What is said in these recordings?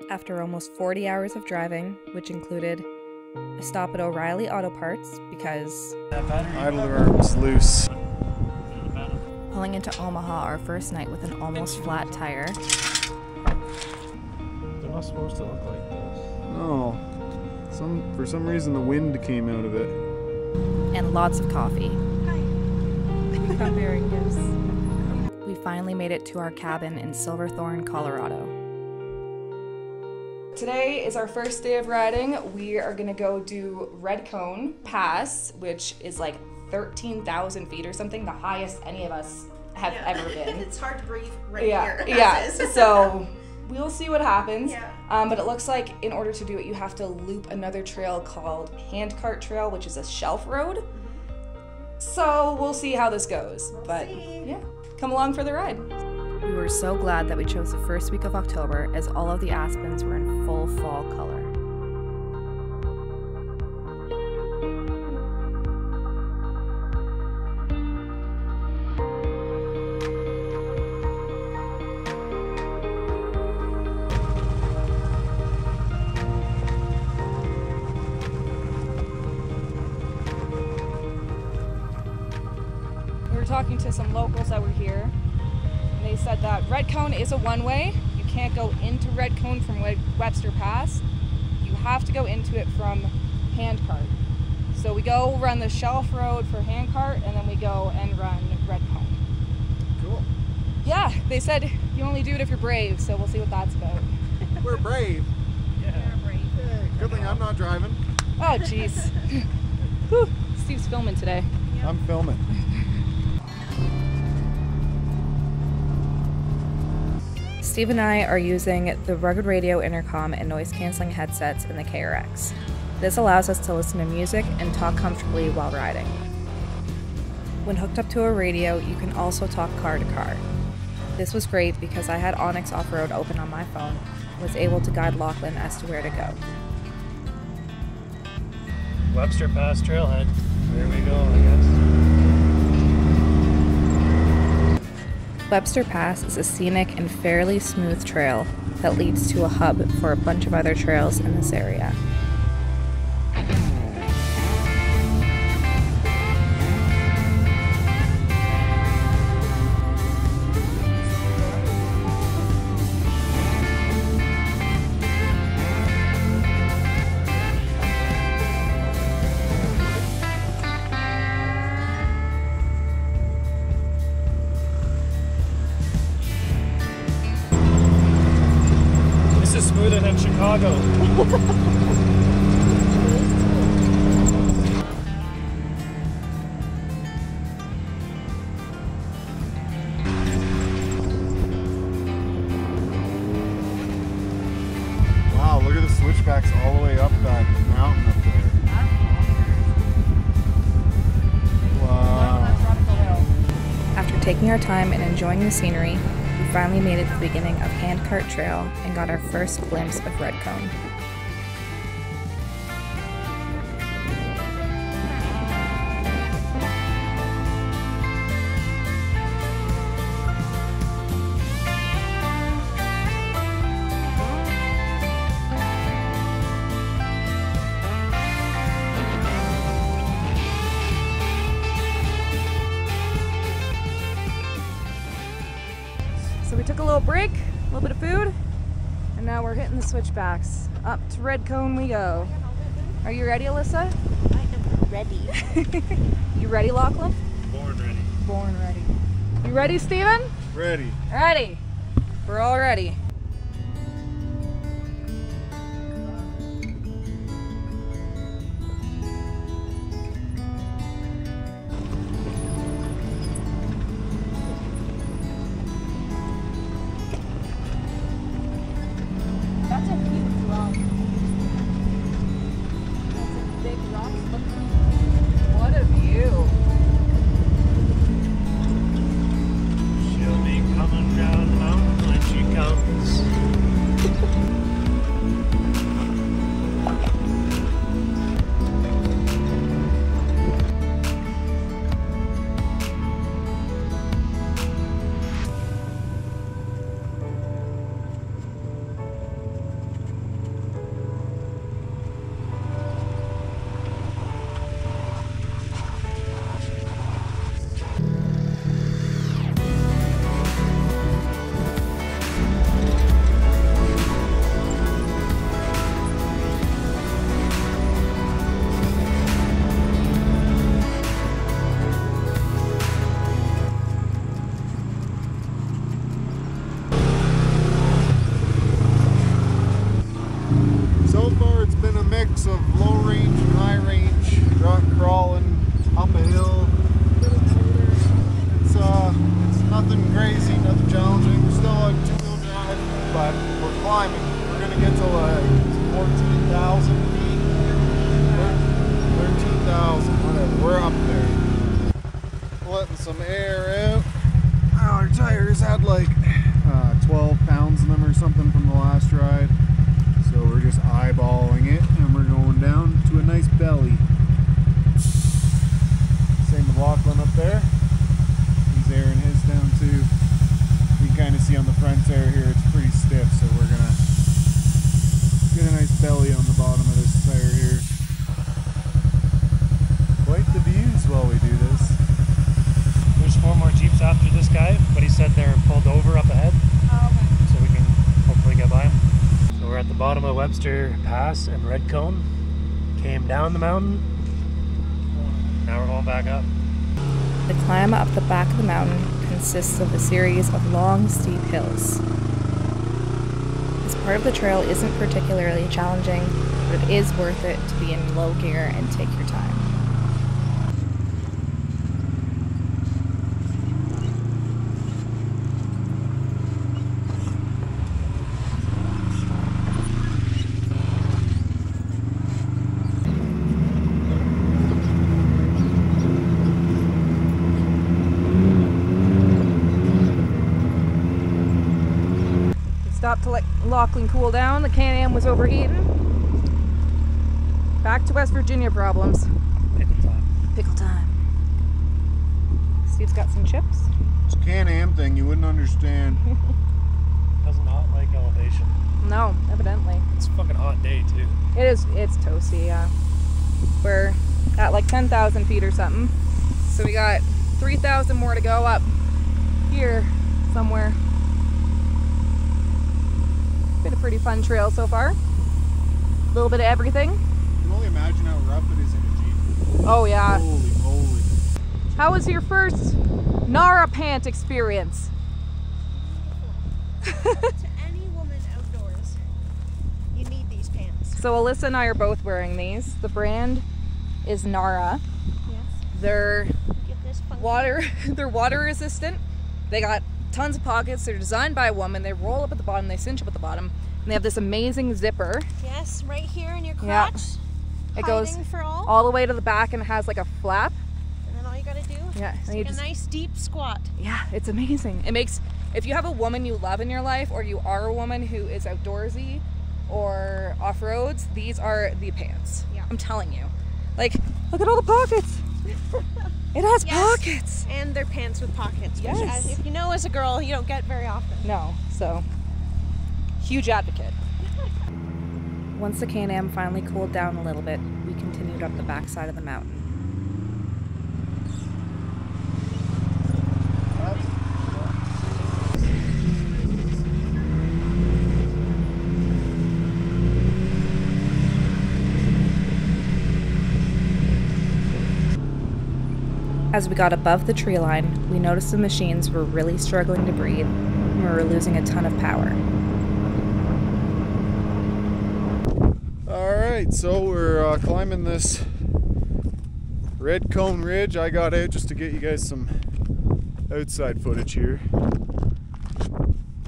After almost 40 hours of driving, which included a stop at O'Reilly Auto Parts because idler arm's loose. Pulling into Omaha our first night with an almost flat tire. They're not supposed to look like this. No. For some reason the wind came out of it. And lots of coffee. Hi. Comparing gifts. We finally made it to our cabin in Silverthorne, Colorado. Today is our first day of riding. We are gonna go do Red Cone Pass, which is like 13,000 feet or something, the highest any of us have ever been. It's hard to breathe right here. Yeah, so we'll see what happens. Yeah. But it looks like in order to do it, you have to loop another trail called Handcart Trail, which is a shelf road. So we'll see how this goes. But yeah, come along for the ride. We were so glad that we chose the first week of October, as all of the aspens were in full fall color. We were talking to some locals that were here. They said that Red Cone is a one-way. You can't go into Red Cone from Webster Pass. You have to go into it from Handcart. So we go run the shelf road for Handcart, and then we go and run Red Cone. Cool. Yeah, they said you only do it if you're brave, so we'll see what that's about. We're brave. Yeah. Brave. Hey, good thing I'm not driving. Oh, jeez. Whew, Steve's filming today. Yep. I'm filming. Steve and I are using the rugged radio intercom and noise cancelling headsets in the KRX. This allows us to listen to music and talk comfortably while riding. When hooked up to a radio, you can also talk car to car. This was great because I had Onyx Off-Road open on my phone and was able to guide Lachlan as to where to go. Webster Pass Trailhead. There we go, I guess. Webster Pass is a scenic and fairly smooth trail that leads to a hub for a bunch of other trails in this area. This is smoother than Chicago. Wow, look at the switchbacks all the way up that mountain up there. Wow. After taking our time and enjoying the scenery, we finally made it to the beginning of Handcart Trail and got our first glimpse of Red Cone. So we took a little break, a little bit of food, and now we're hitting the switchbacks. Up to Red Cone we go. Are you ready, Alyssa? I am ready. You ready, Lachlan? Born ready. Born ready. You ready, Steven? Ready. Ready. We're all ready. That's a huge rock. That's a big rock. What a view. She'll be coming down the mountain when she comes. Nothing crazy, nothing challenging. We're still on two-wheel drive, but we're climbing. We're gonna get to like 14,000 feet. 13,000, whatever. We're up there. Letting some air out. Our tires had like 12 pounds in them or something from the last ride. So we're just eyeballing it and we're going down to a nice belly. Same with Lachlan up there. He's airing his down too. You can kind of see on the front tire here it's pretty stiff, so we're gonna get a nice belly on the bottom of this tire here. Quite the views while we do this. There's 4 more Jeeps after this guy, but he said they're pulled over up ahead. Oh, okay. So we can hopefully get by him. So we're at the bottom of Webster Pass and Red Cone. Came down the mountain. Now we're going back up. The climb up the back of the mountain consists of a series of long, steep hills. This part of the trail isn't particularly challenging, but it is worth it to be in low gear and take your time. Stopped to let Lachlan cool down. The Can-Am was overheating. Back to West Virginia problems. Pickle time. Pickle time. Steve's got some chips. It's a Can-Am thing you wouldn't understand. Does not like elevation. No, evidently. It's a fucking hot day too. It is, it's toasty, yeah. We're at like 10,000 feet or something. So we got 3,000 more to go up here somewhere. Been a pretty fun trail so far. A little bit of everything. You can only imagine how rough it is in a Jeep. Oh yeah. Holy moly. How was your first Nara pant experience? To any woman outdoors, you need these pants. So Alyssa and I are both wearing these. The brand is Nara. Yes. They're Get this funky. they're water resistant. They got tons of pockets. They're designed by a woman. They roll up at the bottom, they cinch up at the bottom. And they have this amazing zipper. Yes, right here in your Yeah. crotch. It goes Hiding for all. all the way to the back and it has like a flap. And then all you gotta do Yeah, is and you take a just- nice deep squat. Yeah, it's amazing. It makes, if you have a woman you love in your life, or you are a woman who is outdoorsy or off-roads, these are the pants. Yeah. I'm telling you. Like, look at all the pockets. It has Yes. pockets. And they're pants with pockets, which Yes. if you know as a girl, you don't get very often. No, so huge advocate. Once the Can-Am finally cooled down a little bit, we continued up the backside of the mountain. As we got above the tree line, we noticed the machines were really struggling to breathe and we were losing a ton of power. Alright, so we're climbing this Red Cone Ridge. I got out just to get you guys some outside footage here.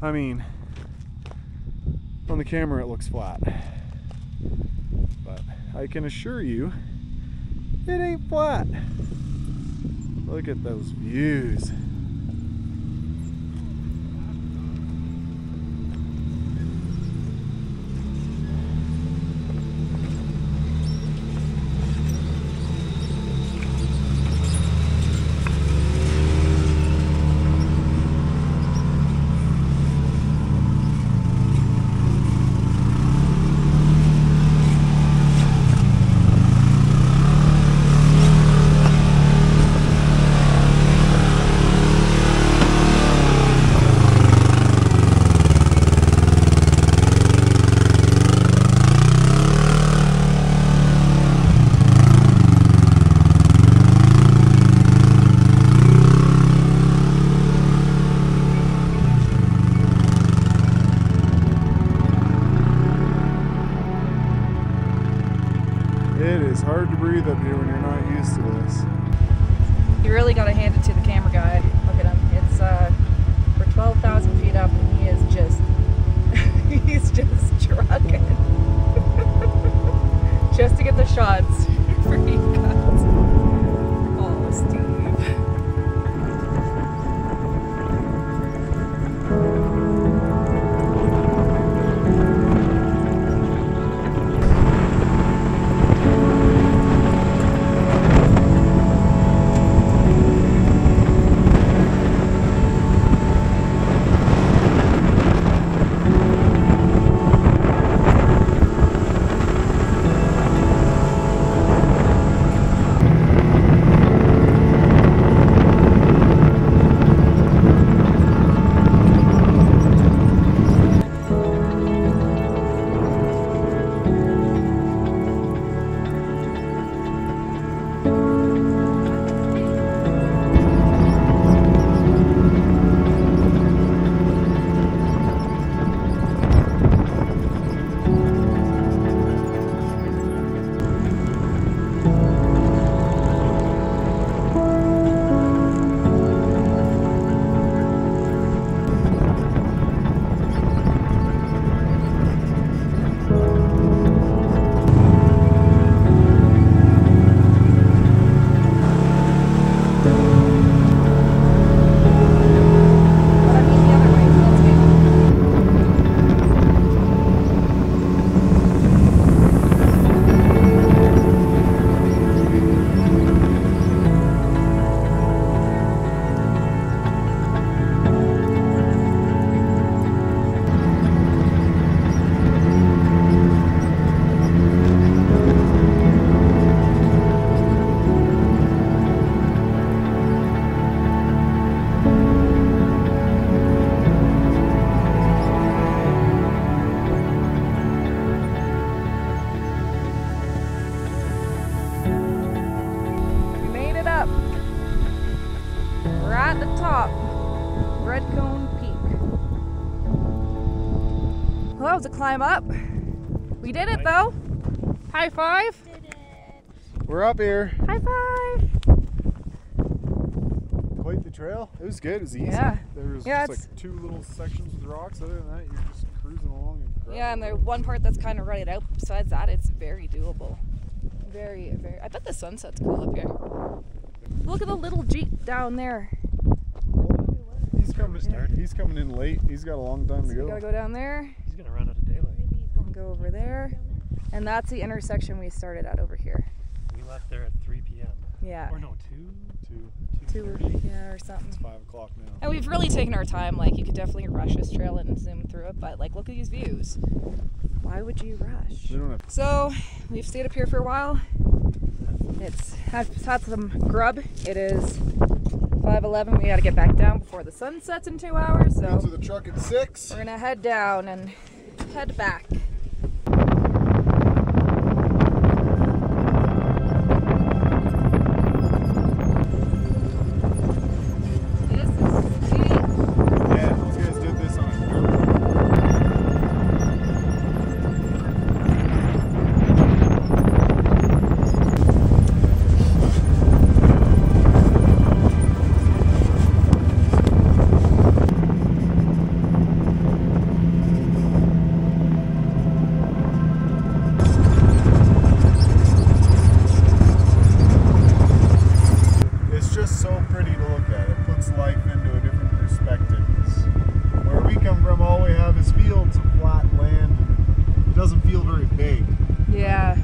I mean, on the camera it looks flat, but I can assure you it ain't flat. Look at those views. It is hard to breathe up here when you're not used to this. You really gotta hand it to the camera guy. Look at him. It's Redcone Peak. Well, that was a climb up. We did it though. High five. Did it. We're up here. High five. Quite the trail. It was good. It was easy. Yeah. There was Yeah, just like 2 little sections with rocks. Other than that, you're just cruising along. And Yeah, and there's one part that's kind of rutted out. Besides that, it's very doable. Very, very. I bet the sunset's cool up here. Look at the little Jeep down there. He's coming in late. He's got a long time to So go. we gotta go down there. He's gonna run out of daylight. Maybe he's going And go over there. And that's the intersection we started at over here. We left there at 3 p.m. Yeah. Or no, 2 or or something. It's 5 o'clock now. And we've really taken our time. Like, you could definitely rush this trail and zoom through it, but like, look at these views. Why would you rush? We don't have. So we've stayed up here for a while. It's had some grub. It is 5:11. We got to get back down before the sun sets in 2 hours. Go to So the truck at 6. we're gonna head down and head back. This is steep. Yeah, those guys did this on a dirt. It's just so pretty to look at. It puts life into a different perspective. Where we come from, all we have is fields and flat land. It doesn't feel very big. Yeah.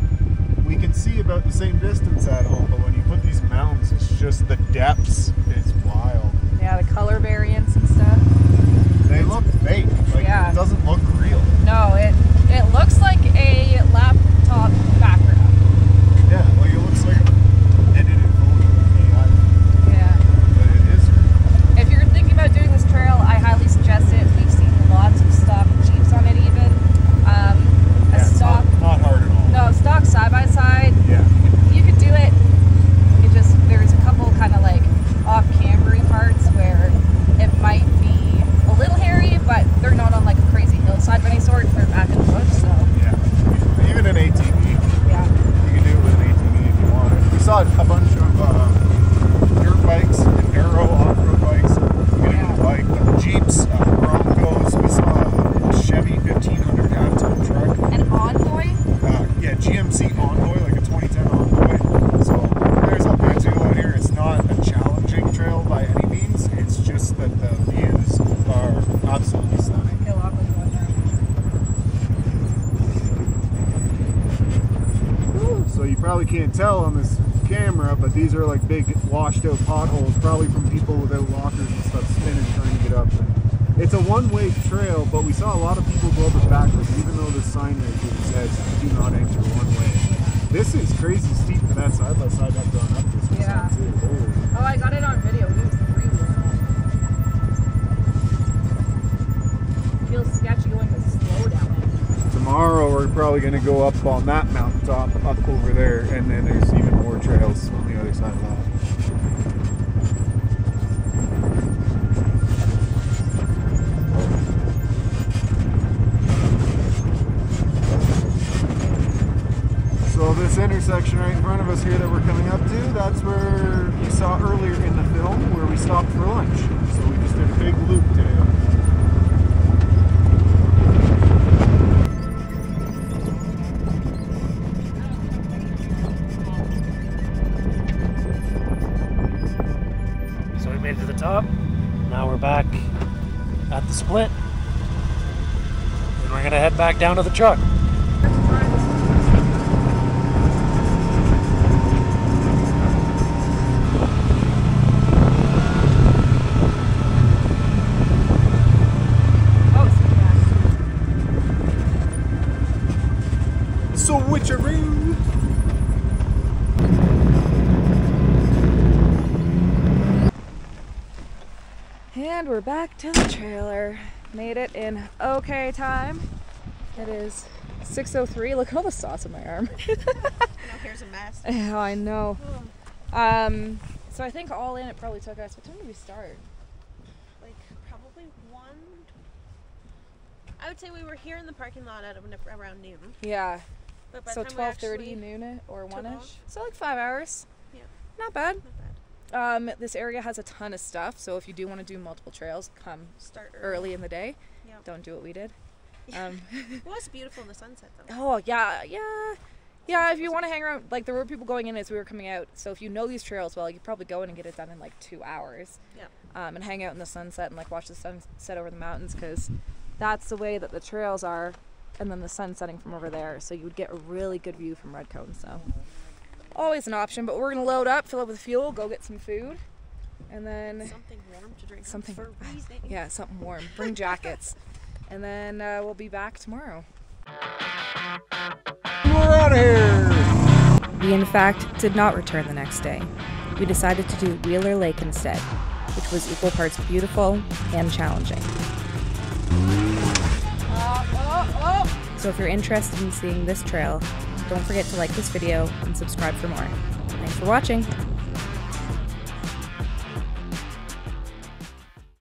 We can see about the same distance at home, but when you put these mountains, it's just the depths. It's wild. Yeah, the color variants and stuff. They look fake. Like, Yeah. it doesn't look real. No, it looks like a laptop background. Yeah, like it looks like an edited photo of AI, Yeah. but it is real. If you're thinking about doing this trail, I highly suggest it. We've seen lots of stock Jeeps on it even. A Yeah, it's stock, not hard at all. no, stock side by side. Yeah. You could do it. It just, there's a couple kind of like off-cambery parts where it might be a little hairy, but they're not on like a crazy hillside of any sort. They're back in the bush, so Yeah. Even an ATV. yeah. You can do it with an ATV if you want it. We saw a bunch of dirt bikes, enduro off-road bikes. You can Yeah. do bike, but Jeeps, Broncos. We saw a Chevy 1500 half-ton truck. An envoy. Yeah, GMC Envoy, like a 2010 Envoy. So there's a bit too out here. It's not a challenging trail by any means. It's just that the views are absolutely stunning. Hill off with one there. So you probably can't tell on this camera, but these are like big washed out potholes, probably from people without lockers and stuff spinning trying to get up. It's a one-way trail, but we saw a lot of people go up it backwards, even though the sign right here says do not enter one way. This is crazy steep for that side by side I've gone up this one Yeah. too. Holy. Oh, I got it on video. He was freezing. Feels sketchy going this slow down it. Tomorrow we're probably going to go up on that mountaintop up over there, and then there's even more trails on the other side of that. So this intersection right in front of us here that we're coming up to, that's where you saw earlier in the film where we stopped for lunch. So we just did a big loop today. So we made it to the top. Now we're back at the split. And we're gonna head back down to the truck. So witcheroo! And we're back to the trailer. Made it in okay time. It is 6:03. Look at all the sauce on my arm. Now here's a mess. Yeah, I know. So I think all in it probably took us, what time did we start? Like probably 1. I would say we were here in the parking lot at around noon. Yeah. But by So the time we 12:30 actually noon or took 1ish. off. So like 5 hours. Yeah. Not bad. Not bad. This area has a ton of stuff, so if you do want to do multiple trails, come Start early in the day. Yeah. Don't do what we did. It was beautiful in the sunset though. Oh yeah. If you want to hang around, like there were people going in as we were coming out. So if you know these trails well, you could probably go in and get it done in like 2 hours. Yeah. And hang out in the sunset and like watch the sun set over the mountains, because that's the way that the trails are, and then the sun setting from over there. So you would get a really good view from Red Cone. So always an option. But we're gonna load up, fill up with fuel, go get some food, and then Something warm to drink. something For freezing. yeah, something warm. Bring jackets, and then we'll be back tomorrow. We're out of here! We in fact did not return the next day. We decided to do Wheeler Lake instead, which was equal parts beautiful and challenging. So if you're interested in seeing this trail, don't forget to like this video and subscribe for more. Thanks for watching!